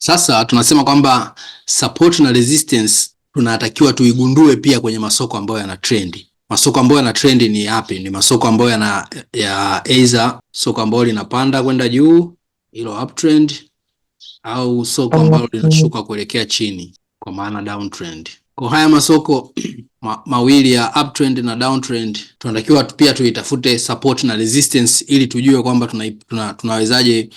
Sasa tunasema kwamba support na resistance tunatakiwa tuigundue pia kwenye masoko ambayo yana trend. Masoko ambayo yana trend ni yapi? Ni masoko ambayo ya either soko ambalo linapanda kwenda juu, hilo uptrend, au soko ambalo linashuka kuelekea chini, kwa maana downtrend. Kwa haya masoko mawili ya uptrend na downtrend, tunatakiwa pia tuitafute support na resistance ili tujue kwamba tunawezaje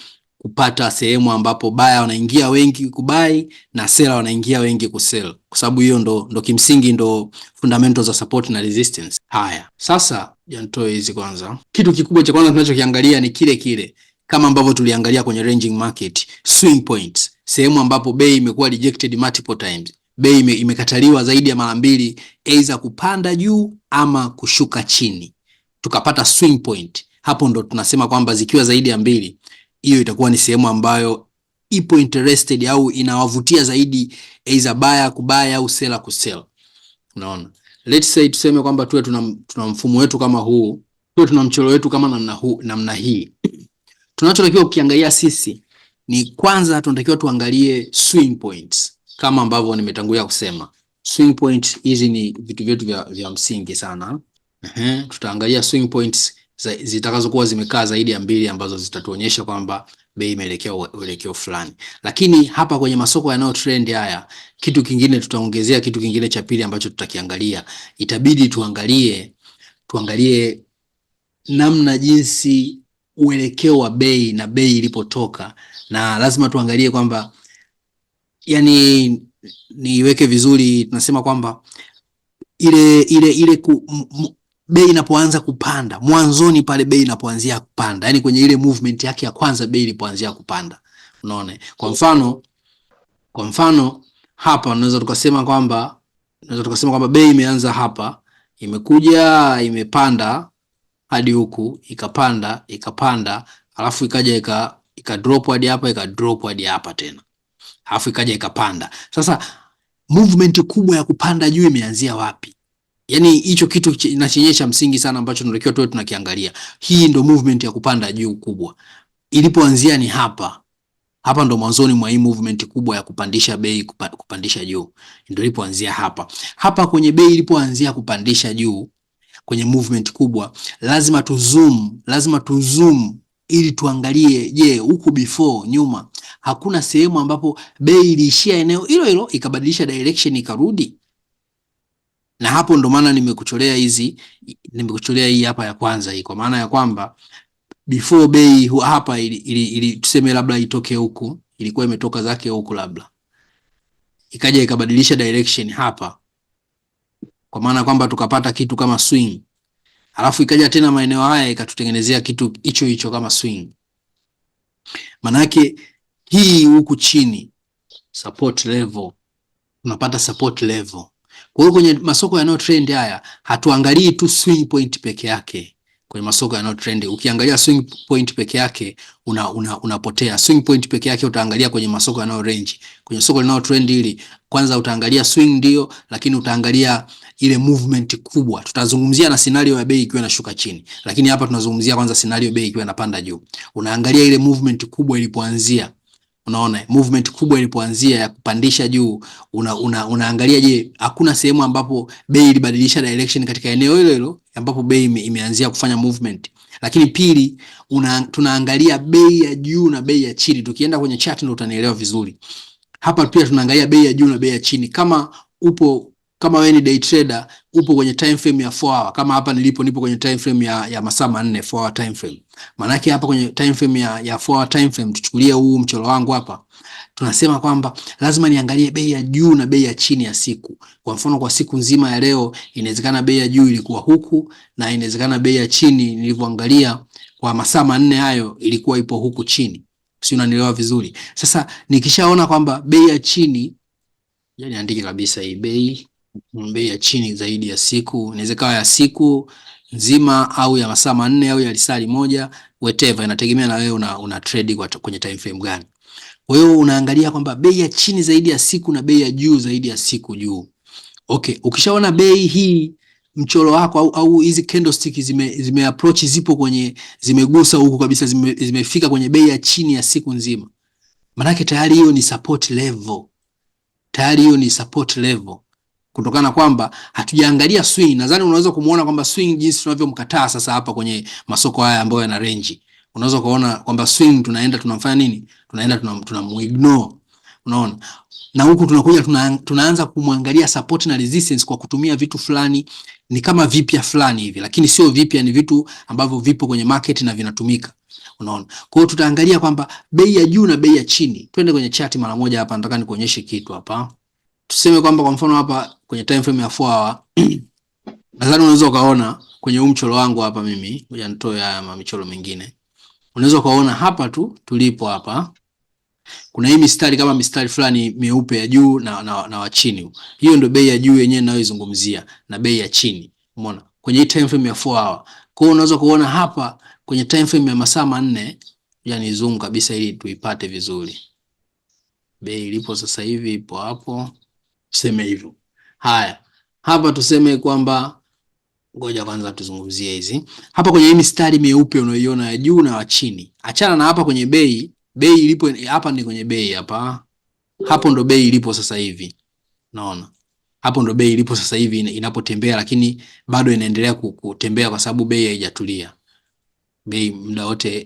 kupata sehemu ambapo buyer wanaingia wengi kubuy na seller wanaingia wengi kusell, kwa sababu hiyo ndo kimsingi ndo fundamentals za support na resistance. Haya, sasa janitoe hizi kwanza. Kitu kikubwa cha kwanza tunachokiangalia ni kile kama ambavyo tuliangalia kwenye ranging market, swing points, sehemu ambapo bei imekuwa rejected multiple times, bei imekataliwa zaidi ya mara mbili, aidha kupanda juu ama kushuka chini, tukapata swing point. Hapo ndo tunasema kwamba zikiwa zaidi ya mbili, hiyo itakuwa ni sehemu ambayo ipo interested au inawavutia zaidi aidha buyer kubuy au seller kusell. Unaona, let's say tuseme kwamba tuwe tuna mfumo wetu kama huu, tuwe tuna mchoro wetu kama namna hii. Tunachotakiwa kukiangalia sisi ni kwanza tunatakiwa tuangalie swing points kama ambavyo nimetangulia kusema. Swing point hizi ni vitu vyetu vya msingi sana. Tutaangalia swing points zitakazokuwa zimekaa zaidi ya mbili ambazo zitatuonyesha kwamba bei imeelekea uelekeo fulani. Lakini hapa kwenye masoko yanayo trend haya, kitu kingine tutaongezea, kitu kingine cha pili ambacho tutakiangalia, itabidi tuangalie namna jinsi uelekeo wa bei na bei ilipotoka, na lazima tuangalie kwamba, yani niweke vizuri, tunasema kwamba ile bei inapoanza kupanda, mwanzoni pale bei inapoanzia kupanda, yani kwenye ile movement yake ya kwanza bei ilipoanzia kupanda. Unaona? Kwa mfano hapa tunaweza tukasema kwamba bei imeanza hapa, imekuja imepanda hadi huku, ikapanda, alafu ikaja ika drop hadi hapa, ikadrop hadi hapa tena, alafu ikaja ikapanda. Sasa movement kubwa ya kupanda juu imeanzia wapi? Yani hicho kitu kinachenye msingi sana ambacho tunatakiwa tuwe tunakiangalia. Hii ndo movement ya kupanda juu kubwa. Ilipoanzia ni hapa. Hapa ndo mwanzoni mwa hii movement kubwa ya kupandisha bei, kupandisha juu. Ndio ilipoanzia hapa. Hapa kwenye bei ilipoanzia kupandisha juu, kwenye movement kubwa, lazima tu zoom ili tuangalie, je, huku before, nyuma, hakuna sehemu ambapo bei iliishia eneo hilo ikabadilisha direction ikarudi. Na hapo ndo maana nimekucholea hii hapa ya kwanza hii, kwa maana ya kwamba before bei hapa ili tuseme labda itoke huku, ilikuwa imetoka zake huku, labda ikaja ikabadilisha direction hapa, kwa maana kwamba tukapata kitu kama swing, alafu ikaja tena maeneo haya ikatutengenezea kitu hicho kama swing. Manake hii huku chini support level, tunapata support level. Kwa hiyo kwenye masoko yanayo trend haya, hatuangalii tu swing point peke yake. Kwenye masoko yanayo trend, ukiangalia swing point peke yake unapotea. Swing point peke yake utaangalia kwenye masoko yanayo range. Kwenye soko linalo trend hili, kwanza utaangalia swing ndio, lakini utaangalia ile movement kubwa. Tutazungumzia na scenario ya bei ikiwa inashuka chini, lakini hapa tunazungumzia kwanza scenario bei ikiwa inapanda juu. Unaangalia ile movement kubwa ilipoanzia. Unaona, movement kubwa ilipoanzia ya kupandisha juu, unaangalia, je, hakuna sehemu ambapo bei ilibadilisha direction katika eneo hilo ambapo bei imeanzia kufanya movement. Lakini pili, tunaangalia bei ya juu na bei ya chini. Tukienda kwenye chart ndio utanielewa vizuri. Hapa pia tunaangalia bei ya juu na bei ya chini. Kama wewe ni day trader, upo kwenye time frame ya 4 hour, kama hapa nipo kwenye time frame ya masaa 4, 4 hour time frame. Maana yake hapa kwenye time frame ya 4 hour time frame, tuchukulie huu mchoro wangu hapa, tunasema kwamba lazima niangalie bei ya juu na bei ya chini ya siku. Kwa mfano, kwa siku nzima ya leo, inawezekana bei ya juu ilikuwa huku, na inawezekana bei ya chini nilivyoangalia kwa masaa 4 hayo ilikuwa ipo huku chini. Si unanielewa vizuri? Sasa nikishaona kwamba bei ya chini, yani andike kabisa hii bei ya chini zaidi ya siku, inawezekana ya siku nzima au ya masaa 4 au ya lisali moja, whatever, inategemea na wewe una trade kwenye time frame gani. Kwa hiyo unaangalia kwamba bei ya chini zaidi ya siku na bei ya juu zaidi ya siku juu. Okay, ukishaona bei hii, mchoro wako au hizi candlestick zime approach, zipo kwenye, zimegusa huku kabisa, zimefika kwenye bei ya chini ya siku nzima, Maana tayari hiyo ni support level. Tayari hiyo ni support level. Kutokana kwamba hatujaangalia swing. Nadhani unaweza kumuona kwamba swing jinsi tunavyomkataa sasa hapa kwenye masoko haya ambayo yana range. Unaweza kuona kwamba swing tunaenda tunamfanya nini? Tunaenda tunamuignore. Unaona? Na huku tunakuja tunaanza kumwangalia support na resistance kwa kutumia vitu fulani, ni kama vipya fulani hivi, lakini sio vipya, ni vitu ambavyo vipo kwenye market na vinatumika. Unaona? Kwa hiyo tutaangalia kwamba bei ya juu na bei ya chini. Twende kwenye chart mara moja hapa, nataka nikuonyeshe kitu hapa. Tuseme kwamba kwa mfano hapa kwenye time frame ya 4 hour nadhani unaweza ukaona kwenye huu mchoro wangu hapa, mimi ngoja nitoe haya michoro mingine. Unaweza kuona hapa tu tulipo hapa kuna hii mistari kama mistari fulani meupe ya juu na wa chini. Hiyo ndio bei ya juu yenyewe ninayoizungumzia na bei ya chini. Umeona? Kwenye hii time frame ya 4 hour. Kwa hiyo unaweza kuona hapa kwenye time frame ya masaa 4, yani zoom kabisa ili tuipate vizuri. Bei ilipo sasa hivi ipo hapo. Tuseme hivyo. Haya. Hapa tuseme kwamba ngoja kwanza tuzungumzie hizi. Hapa kwenye hii mistari meupe unayoiona ya juu na wa chini. Achana na hapa kwenye bei. Bei ilipo hapa ni kwenye bei hapa. Hapo ndo bei ilipo sasa hivi. Naona. Hapo ndo bei ilipo sasa hivi inapotembea, lakini bado inaendelea kutembea kwa sababu bei haijatulia. Bei muda wote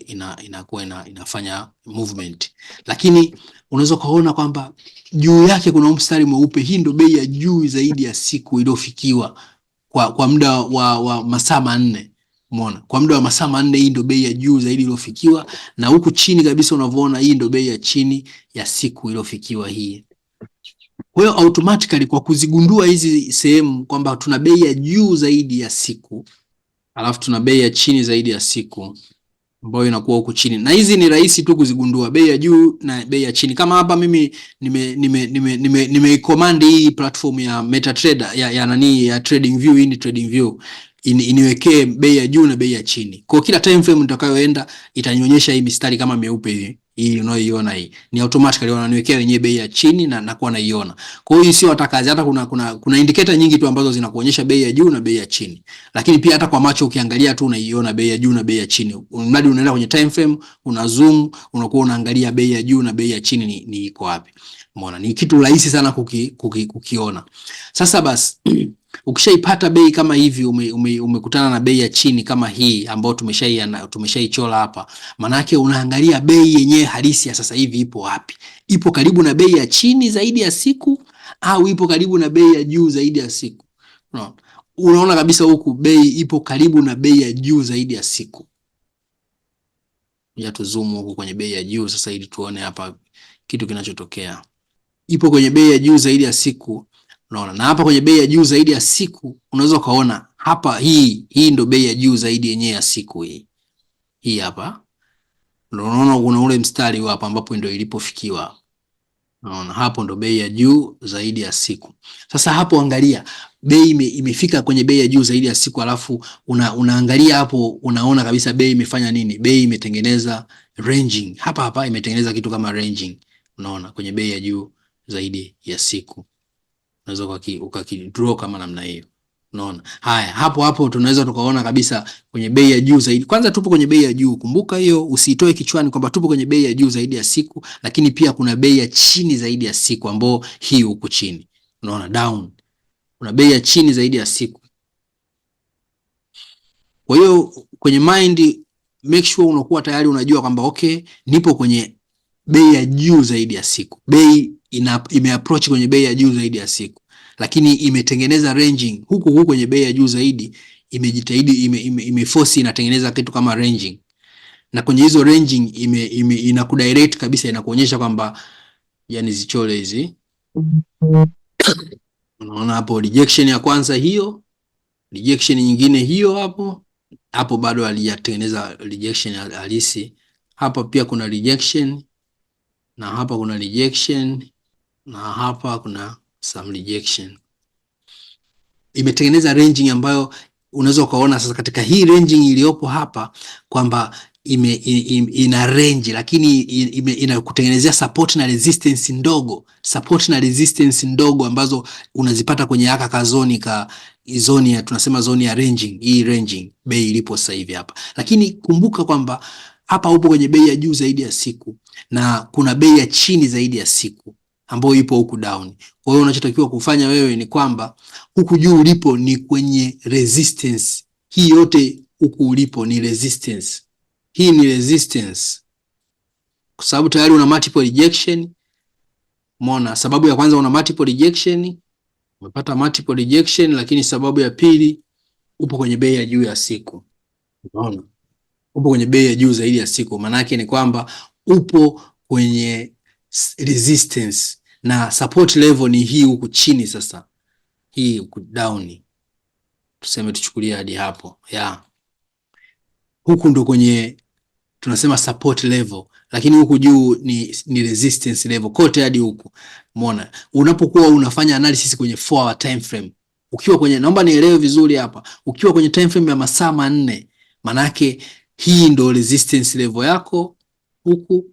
inakuwa inafanya movement. Lakini unaweza kuona kwamba juu yake kuna mstari mweupe. Hii ndo bei ya juu zaidi ya siku iliyofikiwa kwa muda wa masaa 4. Umeona? Kwa muda wa masaa 4 hii ndio bei ya juu zaidi iliyofikiwa, na huku chini kabisa unavyoona hii ndio bei ya chini ya siku iliyofikiwa hii. Kwa hiyo automatically kwa kuzigundua hizi sehemu kwamba tuna bei ya juu zaidi ya siku, alafu tuna bei ya chini zaidi ya siku ambayo inakuwa huku chini. Na hizi ni rahisi tu kuzigundua, bei ya juu na bei ya chini. Kama hapa mimi nime command hii platform ya MetaTrader ya Trading View, hii ni Trading View. Iniwekee bei ya juu na bei ya chini. Kwa kila time frame nitakayoenda itanionyesha hii mistari kama meupe hivi. Hii unayoiona hii ni automatically wananiwekea wenyewe bei ya chini na nakuwa naiona. Kwa hiyo sio hata kazi, hata kuna indicator nyingi tu ambazo zinakuonyesha bei ya juu na bei ya chini. Lakini pia hata kwa macho ukiangalia tu unaiona bei ya juu na bei ya chini. Mradi unaenda kwenye time frame, una zoom, unakuwa unaangalia bei ya juu na bei ya chini ni iko wapi. Umeona? Ni kitu rahisi sana kukiona. Sasa basi ukishaipata bei kama hivi, umekutana na bei ya chini kama hii ambayo tumeshaichora hapa, maana yake unaangalia bei yenyewe halisi ya sasa hivi ipo wapi. Ipo karibu na bei ya chini zaidi ya siku au ipo karibu na bei ya juu zaidi ya siku? Unaona kabisa huku bei ipo karibu na bei ya juu zaidi ya siku. Ya tuzoom huku kwenye bei ya juu sasa ili tuone hapa kitu kinachotokea. Ipo kwenye bei ya juu zaidi ya siku. Unaona? Na hapa kwenye bei ya juu zaidi ya siku unaweza kaona hapa hii ndo bei ya juu zaidi yenyewe ya siku hii. Hii hapa. Unaona kuna ule mstari hapa ambapo ndio ilipofikiwa. Unaona hapo ndo bei ya juu zaidi ya siku. Sasa hapo angalia bei imefika kwenye bei ya juu zaidi ya siku, alafu unaangalia hapo unaona kabisa bei imefanya nini? Bei imetengeneza ranging. Hapa imetengeneza kitu kama ranging. Unaona kwenye bei ya juu zaidi ya siku. Unaweza ukakidraw kama namna hiyo. Unaona? Haya, hapo tunaweza tukaona kabisa kwenye bei ya juu zaidi. Kwanza tupo kwenye bei ya juu. Kumbuka hiyo, usitoe kichwani kwamba tupo kwenye bei ya juu zaidi ya siku, lakini pia kuna bei ya chini zaidi ya siku ambao hii huko chini. Unaona down. Kuna bei ya chini zaidi ya siku. Kwa hiyo kwenye mind make sure unakuwa tayari unajua kwamba okay, nipo kwenye bei ya juu zaidi ya siku. Bei imeapproach kwenye bei ya juu zaidi ya siku, lakini imetengeneza ranging huku kwenye bei ya juu zaidi, imejitahidi imeforce inatengeneza kitu kama ranging, na kwenye hizo ranging inakudirect kabisa, inakuonyesha kwamba yani zichole hizi. Unaona hapo rejection ya kwanza hiyo, rejection nyingine hiyo hapo bado halijatengeneza rejection halisi. Hapa pia kuna rejection, na hapa kuna rejection, na hapa kuna some rejection. Imetengeneza ranging ambayo unaweza kuona sasa katika hii ranging iliyopo hapa kwamba ina range, lakini inakutengenezea support na resistance ndogo ambazo unazipata kwenye haka kazoni zoni ya tunasema zoni ya ranging. Hii ranging bei ilipo sasa hivi hapa, lakini kumbuka kwamba hapa upo kwenye bei ya juu zaidi ya siku na kuna bei ya chini zaidi ya siku ambayo ipo huku down. Kwa hiyo unachotakiwa kufanya wewe ni kwamba huku juu ulipo ni kwenye resistance. Hii yote huku ulipo ni resistance. Hii ni resistance kwa sababu tayari una multiple rejection. Umeona, sababu ya kwanza una multiple rejection, umepata multiple rejection, lakini sababu ya pili upo kwenye bei ya juu ya siku. Unaona, upo kwenye bei ya juu zaidi ya siku, maana yake ni kwamba upo kwenye resistance na support level ni hii huku chini. Sasa hii huku down, tuseme tuchukulie hadi hapo huku ndo kwenye tunasema support level, lakini huku juu ni resistance level kote hadi huku. Umeona, unapokuwa unafanya analysis kwenye 4 hour time frame, ukiwa kwenye, naomba nielewe vizuri hapa, ukiwa kwenye time frame ya masaa 4, maana yake hii ndo resistance level yako huku,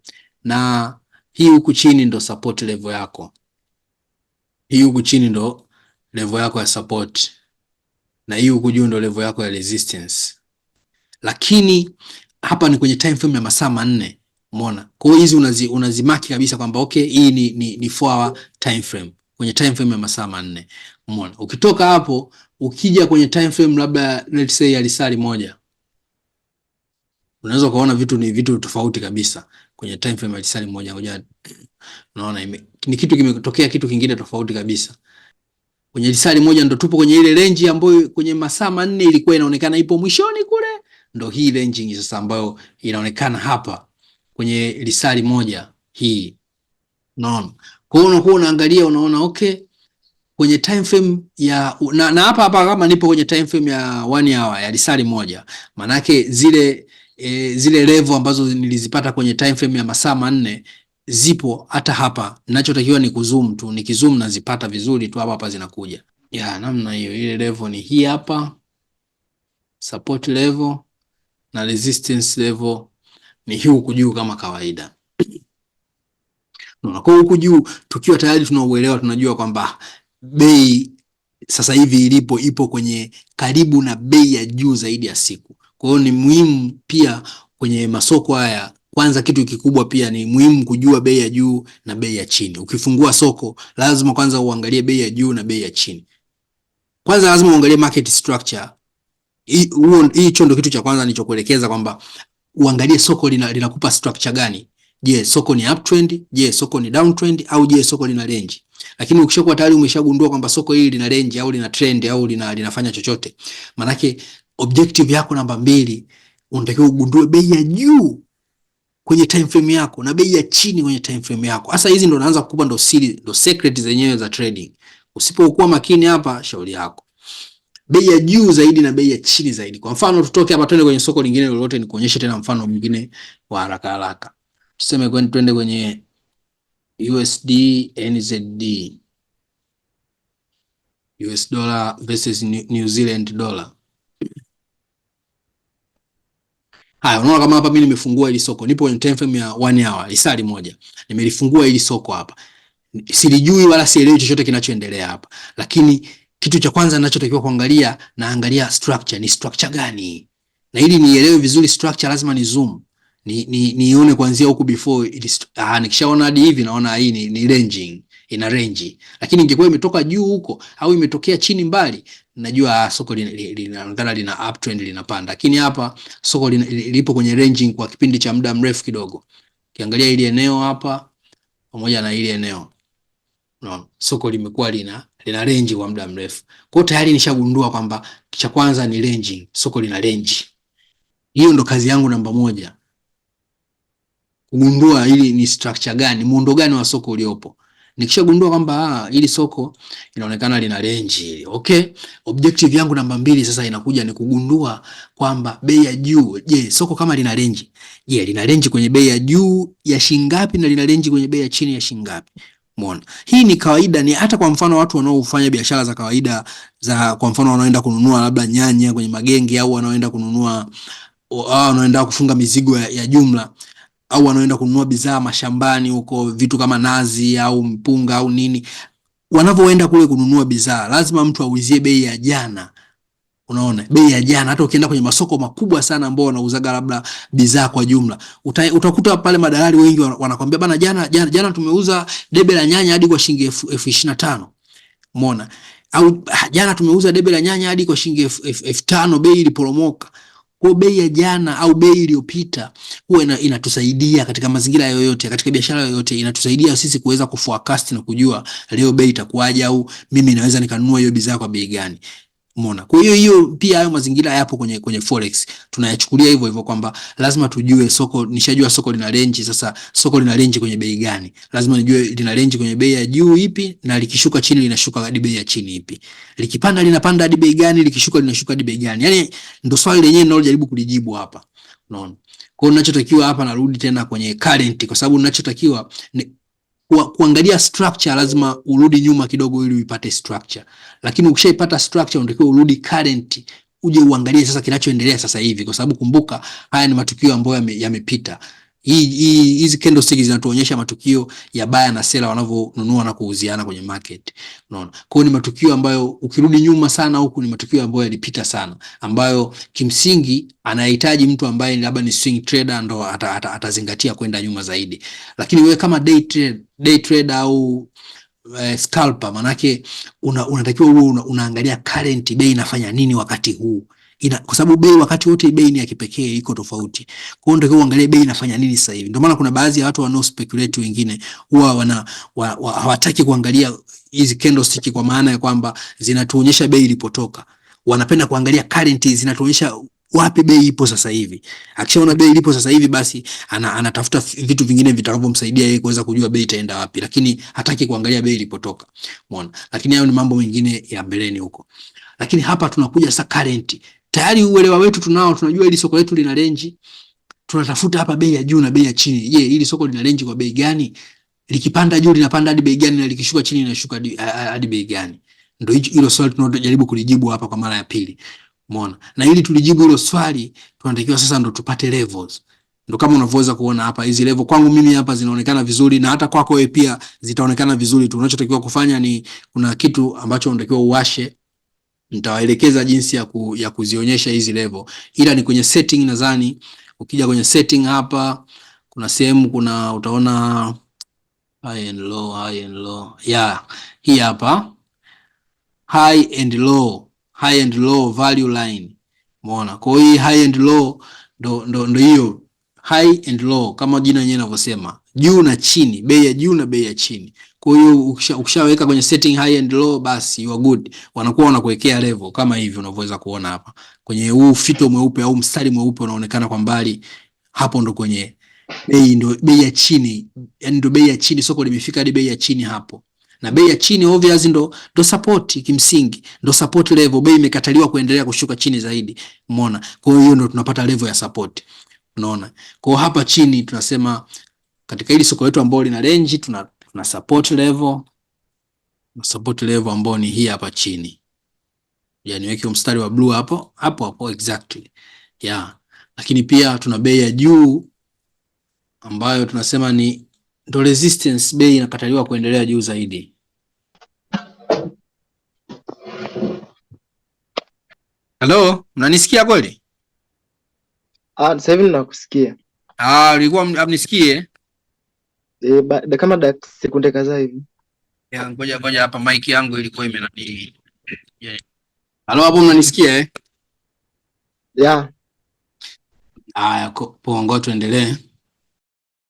na hii huku chini ndo support level yako. Hii huku chini ndo level yako ya support na hii huku juu ndo level yako ya resistance. Lakini hapa ni kwenye time frame ya masaa 4. Umeona? Kwa hiyo hizi unazimaki kabisa kwamba okay, hii ni 4 hour time frame, kwenye time frame ya masaa 4. Umeona? Ukitoka hapo ukija kwenye time frame labda let's say ya lisali moja, unaweza kuona vitu tofauti kabisa kwenye time frame ya lisali moja. Ngoja, unaona ni kitu kimetokea, kitu kingine tofauti kabisa. Kwenye lisali moja ndo tupo kwenye ile range ambayo kwenye masaa 4 ilikuwa inaonekana ipo mwishoni kule, ndo hii range sasa ambayo inaonekana hapa kwenye lisali moja hii. Unaona? Kwa hiyo unakuwa unaangalia, unaona okay, kwenye time frame ya na hapa kama nipo kwenye time frame ya 1 hour ya lisali moja, maana yake zile level ambazo nilizipata kwenye time frame ya masaa 4 zipo hata hapa. Ninachotakiwa ni kuzoom tu, nikizoom nazipata vizuri tu hapa zinakuja. Namna hiyo. Ile level ni hii hapa, support level na resistance level ni hii huku juu kama kawaida. Kwa huku juu tukiwa tayari tunauelewa, tunajua kwamba bei sasa hivi ipo kwenye karibu na bei ya juu zaidi ya siku. Kwa hiyo ni muhimu pia kwenye masoko haya, kwanza kitu kikubwa pia ni muhimu kujua bei ya juu na bei ya chini. Ukifungua soko lazima kwanza uangalie bei ya juu na bei ya chini. Kwanza lazima uangalie market structure. Hicho ndio kitu cha kwanza nilichokuelekeza kwamba uangalie soko linakupa structure gani. Je, soko ni uptrend? Je, soko ni downtrend? Au je, soko lina range? Lakini ukishakuwa tayari umeshagundua kwamba soko hili lina range au lina trend au linafanya chochote, manake objective yako namba 2, unatakiwa ugundue bei ya juu kwenye time frame yako na bei ya chini kwenye time frame yako. Sasa hizi ndo naanza kukupa ndo siri, ndo secret zenyewe za trading. Usipokuwa makini hapa, shauri yako. Bei ya juu zaidi na bei ya chini zaidi. Kwa mfano tutoke hapa twende kwenye soko lingine lolote, nikuonyeshe tena mfano mwingine wa haraka haraka. Tuseme twende kwenye USD NZD, US dollar versus New Zealand dollar. Haya, unaona kama hapa mimi nimefungua hili soko, nipo kwenye time frame ya 1 hour, lisali moja. Nimelifungua hili soko hapa. Silijui wala sielewi chochote kinachoendelea hapa. Lakini kitu cha kwanza ninachotakiwa kuangalia, naangalia structure, ni structure gani? Na ili nielewe vizuri structure lazima ni zoom. Nione kuanzia huku before nikishaona hadi hivi naona hii ni ranging, ina range. Lakini ingekuwa imetoka juu huko au imetokea chini mbali, najua soko linaonekana lina uptrend, linapanda. Lakini hapa soko lipo kwenye ranging kwa kipindi cha muda mrefu kidogo. Ukiangalia ile eneo hapa pamoja na ile eneo, unaona soko limekuwa lina range kwa muda mrefu. Kwa hiyo tayari nishagundua kwamba cha kwanza ni ranging, soko lina range. Hiyo ndo kazi yangu namba 1. Kugundua hili ni structure gani, muundo gani wa soko uliopo. Nikishagundua kwamba hili soko inaonekana lina range, okay, objective yangu namba 2 sasa inakuja ni kugundua kwamba bei ya juu. Je, soko kama lina range, je, lina range kwenye bei ya juu ya shilingi ngapi na lina range kwenye bei ya chini ya shilingi ngapi? Umeona? Hii ni kawaida, ni hata kwa mfano watu wanaofanya biashara za kawaida za, kwa mfano wanaoenda kununua labda nyanya kwenye magenge, au wanaoenda kununua wanaoenda kufunga mizigo ya jumla, au wanaoenda kununua bidhaa mashambani huko, vitu kama nazi au mpunga au nini, wanavyoenda kule kununua bidhaa lazima mtu aulizie bei ya jana. Unaona bei ya jana, hata ukienda kwenye masoko makubwa sana ambao wanauzaga labda bidhaa kwa jumla, utakuta pale madalali wengi wanakwambia bana, jana tumeuza debe la nyanya hadi kwa shilingi 25,000. Umeona? Au jana tumeuza debe la nyanya hadi kwa shilingi 5,000, bei iliporomoka. Kwa bei ya jana au bei iliyopita huwa inatusaidia katika mazingira yoyote, katika biashara yoyote, inatusaidia sisi kuweza kuforecast na kujua leo bei itakuwaje, au mimi naweza nikanunua hiyo bidhaa kwa bei gani. Umeona? Kwa hiyo pia hayo mazingira yapo kwenye forex. Tunayachukulia hivyo hivyo kwamba lazima tujue soko, nishajua soko lina range, sasa soko lina range kwenye bei gani? Lazima nijue lina range kwenye bei ya juu ipi, na likishuka chini linashuka hadi bei ya chini ipi. Likipanda linapanda hadi bei gani, likishuka linashuka hadi bei gani? Yaani ndio swali lenyewe ninalojaribu kulijibu hapa. Unaona? Kwa hiyo ninachotakiwa hapa, narudi tena kwenye current, kwa sababu ninachotakiwa kuangalia structure, lazima urudi nyuma kidogo ili uipate structure. Lakini ukishaipata structure unatakiwa urudi current, uje uangalie sasa kinachoendelea sasa hivi, kwa sababu kumbuka haya ni matukio ambayo yamepita. Hizi candlesticks zinatuonyesha matukio ya buyer na seller wanavyonunua na kuuziana kwenye market. Unaona? Kwa hiyo ni matukio ambayo ukirudi nyuma sana huku ni matukio ambayo yalipita sana, ambayo kimsingi anahitaji mtu ambaye labda ni swing trader ndo atazingatia kwenda nyuma zaidi. Lakini wewe kama day trader au scalper, manake unatakiwa unaangalia current bei inafanya nini wakati huu. Kwa sababu bei wakati wote bei ni ya kipekee, iko tofauti. Kwa hiyo ndio uangalie bei inafanya nini sasa hivi. Ndio maana kuna baadhi ya watu wanao speculate wengine huwa hawataki kuangalia hizi candlestick, kwa maana ya kwamba zinatuonyesha bei ilipotoka. Wanapenda kuangalia current zinatuonyesha wapi bei ipo sasa hivi. Akishaona bei ilipo sasa hivi, basi anatafuta vitu vingine vitakavyomsaidia yeye kuweza kujua bei itaenda wapi, lakini hataki kuangalia bei ilipotoka. Umeona? Lakini hayo ni mambo mengine ya mbeleni huko. Lakini hapa tunakuja sasa current. Tayari uelewa wetu tunao, tunajua hili soko letu lina range. Tunatafuta hapa bei ya juu na bei ya chini. Je, hili soko lina range kwa bei gani? Likipanda juu linapanda hadi bei gani, na likishuka chini linashuka hadi bei gani? Ndio hilo swali tunalojaribu kulijibu hapa kwa mara ya pili. Umeona? Na ili tulijibu hilo swali, tunatakiwa sasa ndo tupate levels. Ndio kama unavyoweza kuona hapa, hizi level kwangu mimi hapa zinaonekana vizuri, na hata kwako wewe pia zitaonekana vizuri tu. Unachotakiwa kufanya ni, kuna kitu ambacho unatakiwa uwashe. Nitawaelekeza jinsi ya kuzionyesha hizi level, ila ni kwenye setting. Nadhani ukija kwenye setting hapa, kuna sehemu utaona high and low, high and low. Yeah, hii hapa high and low value line. Umeona? Kwa hiyo high and low ndo hiyo high and low, kama jina lenyewe linavyosema, juu na chini, bei ya juu na bei ya chini. Kwa hiyo ukishaweka kwenye setting high and low, basi you are good. Wanakuwa wanakuwekea level kama hivi unavyoweza kuona hapa kwenye huu fito mweupe au mstari mweupe unaonekana kwa mbali. Hapo ndo kwenye bei, ndo bei ya chini, yani ndo bei ya chini. Soko limefika hadi bei ya chini hapo, na bei ya chini obviously ndo support. Kimsingi ndo support level. Bei imekataliwa kuendelea kushuka chini zaidi. Umeona? Kwa hiyo ndo tunapata level ya support. Unaona? Kwa hapa chini tunasema katika hili soko letu ambalo lina range, tuna support level, na support level ambao ni hii hapa chini. Yani weke mstari wa blue hapo exactly. Yeah. Lakini pia tuna bei ya juu ambayo tunasema ni ndo resistance, bei inakataliwa kuendelea juu zaidi. Hello, mnanisikia kweli? Sasa hivi nakusikia. Ulikuwa mnisikie? Kama sekunde kadhaa hivi. Ya, ngoja hapa mic yangu ilikuwa imenani. Hello, hapo mnanisikia Yeah. Poa, ngoja tuendelee.